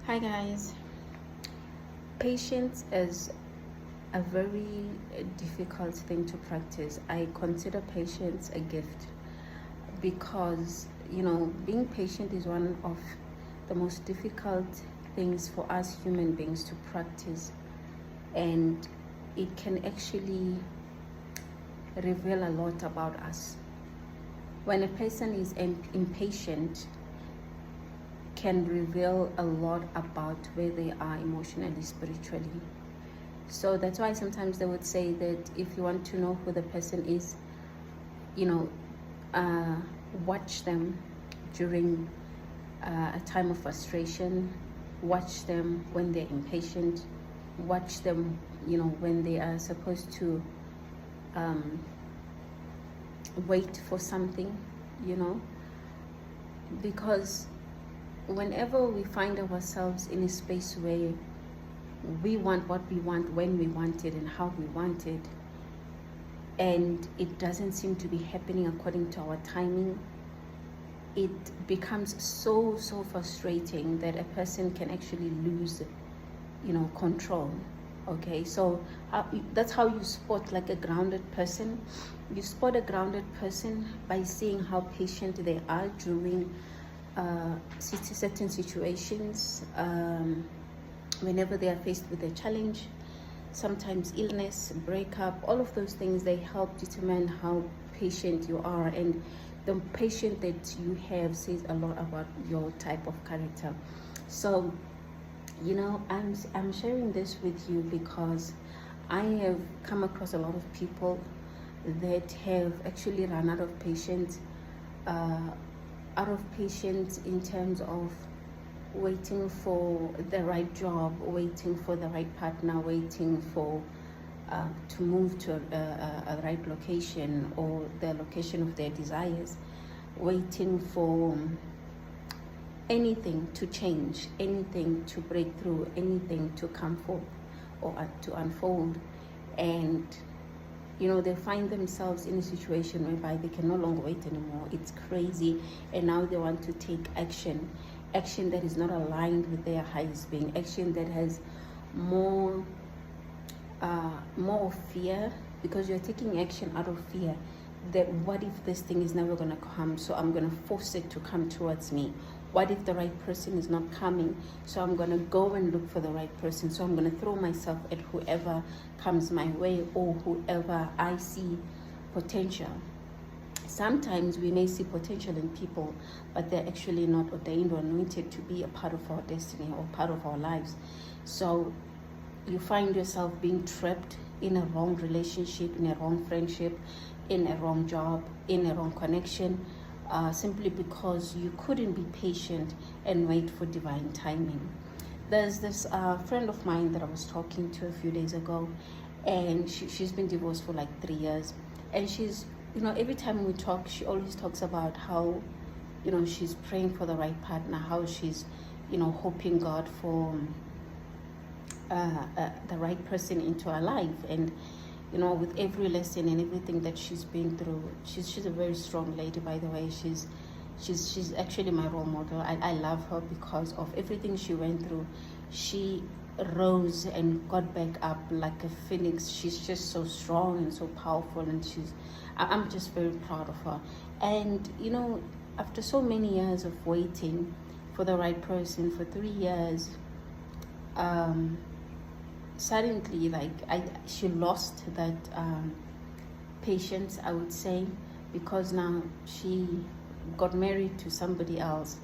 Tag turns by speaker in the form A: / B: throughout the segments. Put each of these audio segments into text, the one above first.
A: Hi guys. Patience is a very difficult thing to practice. I consider patience a gift because, being patient is one of the most difficult things for us human beings to practice, and it can actually reveal a lot about us. When a person is impatient, can reveal a lot about where they are emotionally, spiritually. So that's why sometimes they would say that if you want to know who the person is, you know, watch them during a time of frustration, watch them when they're impatient, watch them, when they are supposed to wait for something, because whenever we find ourselves in a space where we want what we want, when we want it, and how we want it, and it doesn't seem to be happening according to our timing, it becomes so frustrating that a person can actually lose control. Okay, so that's how you spot like a grounded person. You spot a grounded person by seeing how patient they are during certain situations, whenever they are faced with a challenge, sometimes illness, breakup, all of those things, they help determine how patient you are, and the patience that you have says a lot about your type of character. So I'm sharing this with you because I have come across a lot of people that have actually run out of patience, in terms of waiting for the right job, waiting for the right partner, waiting for to move to a right location or the location of their desires, waiting for anything to change, anything to break through, anything to come forth or to unfold. And they find themselves in a situation whereby they can no longer wait anymore. It's crazy. And now they want to take action that is not aligned with their highest being, action that has more of fear, because you're taking action out of fear that what if this thing is never going to come, so I'm going to force it to come towards me. What if the right person is not coming, so I'm going to go and look for the right person, so I'm going to throw myself at whoever comes my way or whoever I see potential. Sometimes we may see potential in people, but they're actually not ordained or anointed to be a part of our destiny or part of our lives. So you find yourself being trapped in a wrong relationship, in a wrong friendship, in a wrong job, in a wrong connection, simply because you couldn't be patient and wait for divine timing. There's this friend of mine that I was talking to a few days ago, and she's been divorced for like 3 years, and she's, every time we talk, she always talks about how, she's praying for the right partner, how she's, hoping God for the right person into her life. And with every lesson and everything that she's been through, she's a very strong lady, by the way. She's actually my role model. I love her because of everything she went through. She rose and got back up like a phoenix. She's just so strong and so powerful, and I'm just very proud of her. And after so many years of waiting for the right person, for 3 years, suddenly, she lost that patience, I would say, because now she got married to somebody else,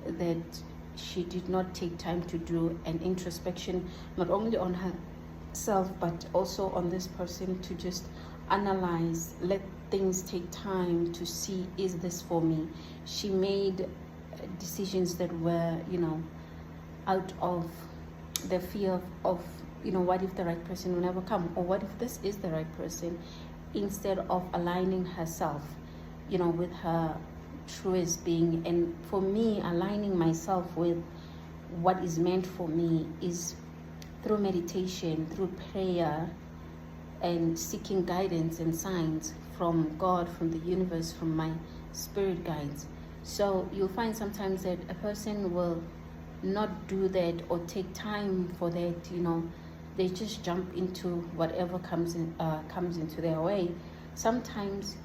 A: that she did not take time to do an introspection, not only on herself but also on this person, to just analyze, let things take time to see, is this for me? She made decisions that were out of the fear of what if the right person will never come, or what if this is the right person, instead of aligning herself with her truest being. And for me, aligning myself with what is meant for me is through meditation, through prayer, and seeking guidance and signs from God, from the universe, from my spirit guides. So you'll find sometimes that a person will not do that or take time for that. They just jump into whatever comes into their way. Sometimes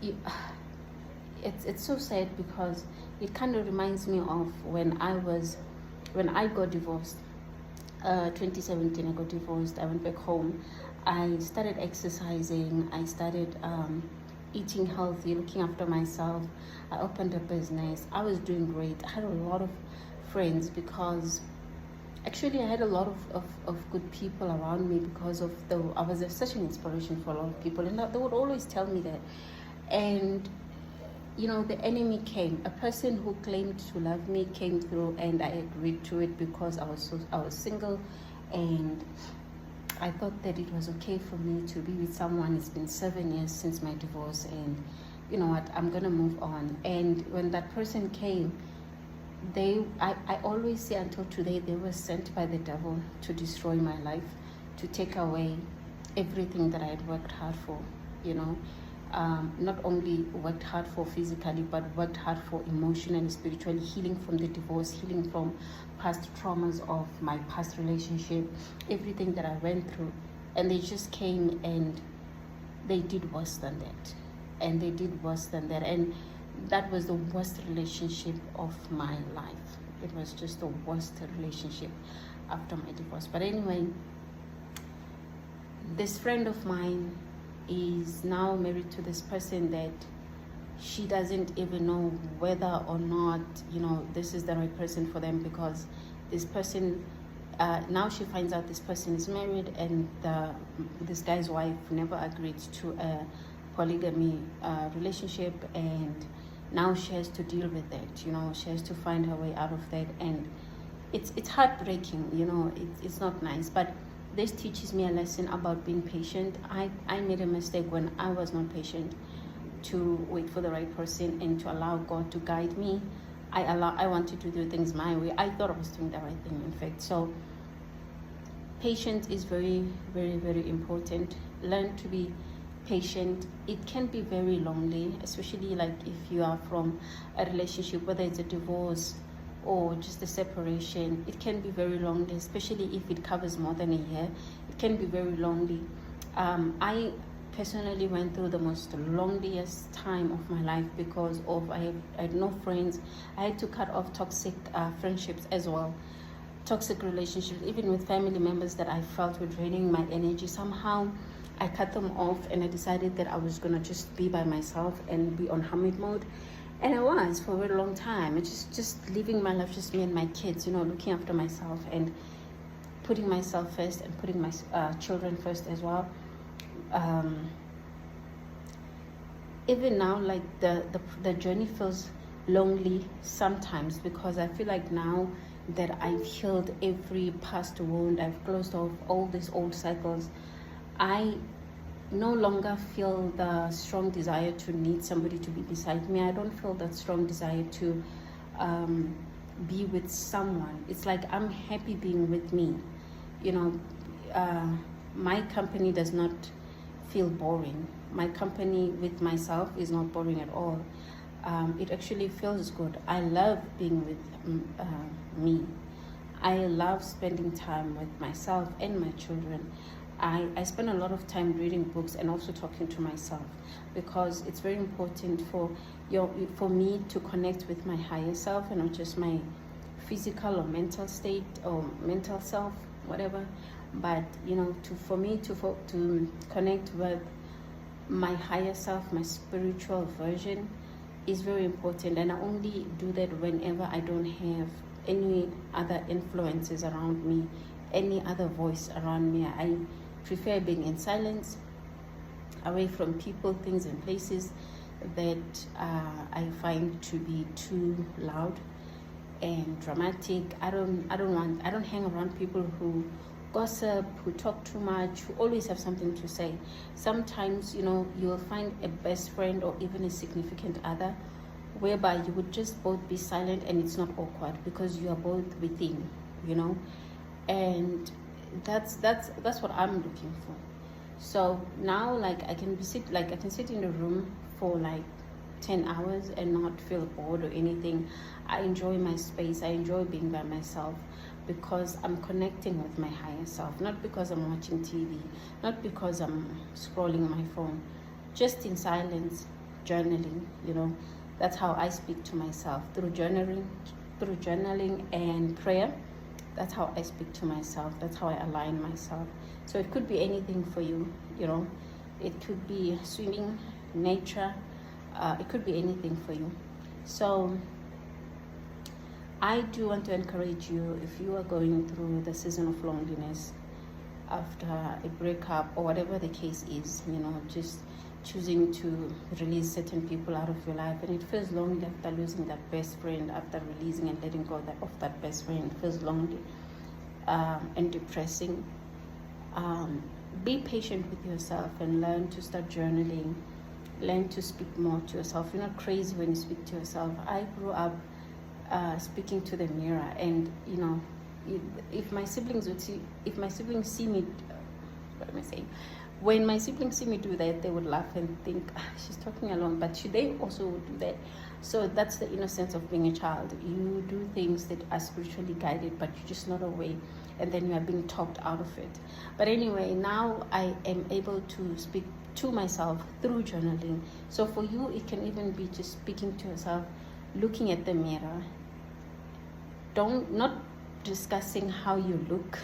A: you, it's so sad, because it kind of reminds me of when I got divorced. 2017, I got divorced. I went back home. I started exercising. I started eating healthy, looking after myself. I opened a business. I was doing great. I had a lot of friends, because actually I had a lot of good people around me, because I was such an inspiration for a lot of people, and they would always tell me that. And the enemy came. A person who claimed to love me came through, and I agreed to it because I was single, and I thought that it was okay for me to be with someone. It's been 7 years since my divorce, and you know what, I'm gonna move on. And when that person came, I always say, until today, they were sent by the devil to destroy my life, to take away everything that I had worked hard for. Not only worked hard for physically, but worked hard for emotionally, spiritually, healing from the divorce, healing from past traumas of my past relationship, everything that I went through. And they just came and they did worse than that. And they did worse than that. And that was the worst relationship of my life. It was just the worst relationship after my divorce. But anyway, this friend of mine is now married to this person that she doesn't even know whether or not this is the right person for them, because this person now she finds out this person is married, and this guy's wife never agreed to a polygamy relationship, and now she has to deal with that. She has to find her way out of that, and it's heartbreaking. It's not nice, but this teaches me a lesson about being patient. I made a mistake when I was not patient to wait for the right person and to allow God to guide me. I wanted to do things my way. I thought I was doing the right thing, in fact. So patience is very, very, very important. Learn to be patient. It can be very lonely, especially like if you are from a relationship, whether it's a divorce or just a separation. It can be very lonely, especially if it covers more than a year. It can be very lonely. I personally went through the most loneliest time of my life, because I had no friends. I had to cut off toxic friendships as well, toxic relationships, even with family members that I felt were draining my energy. Somehow I cut them off, and I decided that I was gonna just be by myself and be on hermit mode. And I was for a very long time. It's just living my life, just me and my kids, looking after myself and putting myself first, and putting my children first as well. Even now, like the journey feels lonely sometimes, because I feel like now that I've healed every past wound, I've closed off all these old cycles, I no longer feel the strong desire to need somebody to be beside me. I don't feel that strong desire to be with someone. It's like I'm happy being with me. My company does not feel boring. My company with myself is not boring at all. It actually feels good. I love being with me. I love spending time with myself and my children. I spend a lot of time reading books and also talking to myself, because it's very important for me to connect with my higher self and not just my physical or mental state or mental self, whatever. But for me to connect with my higher self, my spiritual version, is very important. And I only do that whenever I don't have any other influences around me, any other voice around me. I prefer being in silence, away from people, things, and places that I find to be too loud and dramatic. I don't hang around people who gossip, who talk too much, who always have something to say. Sometimes you will find a best friend or even a significant other whereby you would just both be silent, and it's not awkward because you are both within, and that's what I'm looking for. So now, like, I can sit in the room for like 10 hours and not feel bored or anything. I enjoy my space. I enjoy being by myself because I'm connecting with my higher self, not because I'm watching TV, not because I'm scrolling my phone, just in silence, journaling, you know. That's how I speak to myself, through journaling and prayer. That's how I speak to myself. That's how I align myself. So it could be anything for you, you know. It could be swimming, nature. It could be anything for you. So I do want to encourage you, if you are going through the season of loneliness after a breakup or whatever the case is, you know, just choosing to release certain people out of your life, and it feels lonely after losing that best friend, after releasing and letting go of that best friend. It feels lonely and depressing. Be patient with yourself and learn to start journaling. Learn to speak more to yourself. You're not crazy when you speak to yourself. I grew up speaking to the mirror, and you know, if my siblings see me, what am I saying? When my siblings see me do that, they would laugh and think, she's talking alone, but they also would do that. So that's the innocence of being a child. You do things that are spiritually guided, but you're just not aware, and then you are being talked out of it. But anyway, now I am able to speak to myself through journaling. So for you, it can even be just speaking to yourself, looking at the mirror. Not discussing how you look,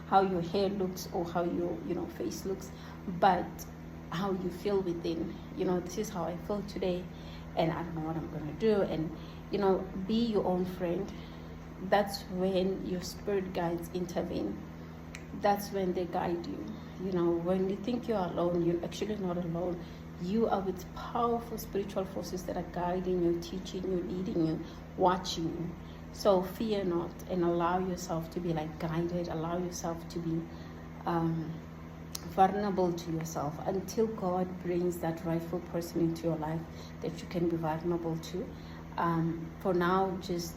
A: how your hair looks, or how your face looks, but how you feel within. You know, this is how I feel today, and I don't know what I'm gonna do. And you know, be your own friend. That's when your spirit guides intervene. That's when they guide you. You know, when you think you're alone, you're actually not alone. You are with powerful spiritual forces that are guiding you, teaching you, leading you, watching you. So fear not, and allow yourself to be like guided. Allow yourself to be vulnerable to yourself until God brings that rightful person into your life that you can be vulnerable to. For now, just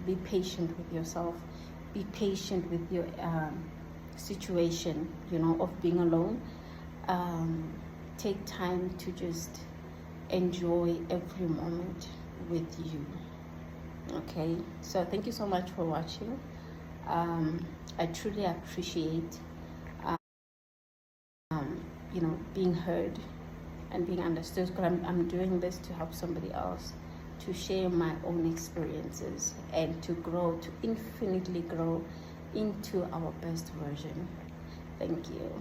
A: be patient with yourself. Be patient with your situation, you know, of being alone. Take time to just enjoy every moment with you. Okay, so thank you so much for watching. I truly appreciate you know, being heard and being understood, because I'm doing this to help somebody else, to share my own experiences, and to grow, to infinitely grow into our best version. Thank you.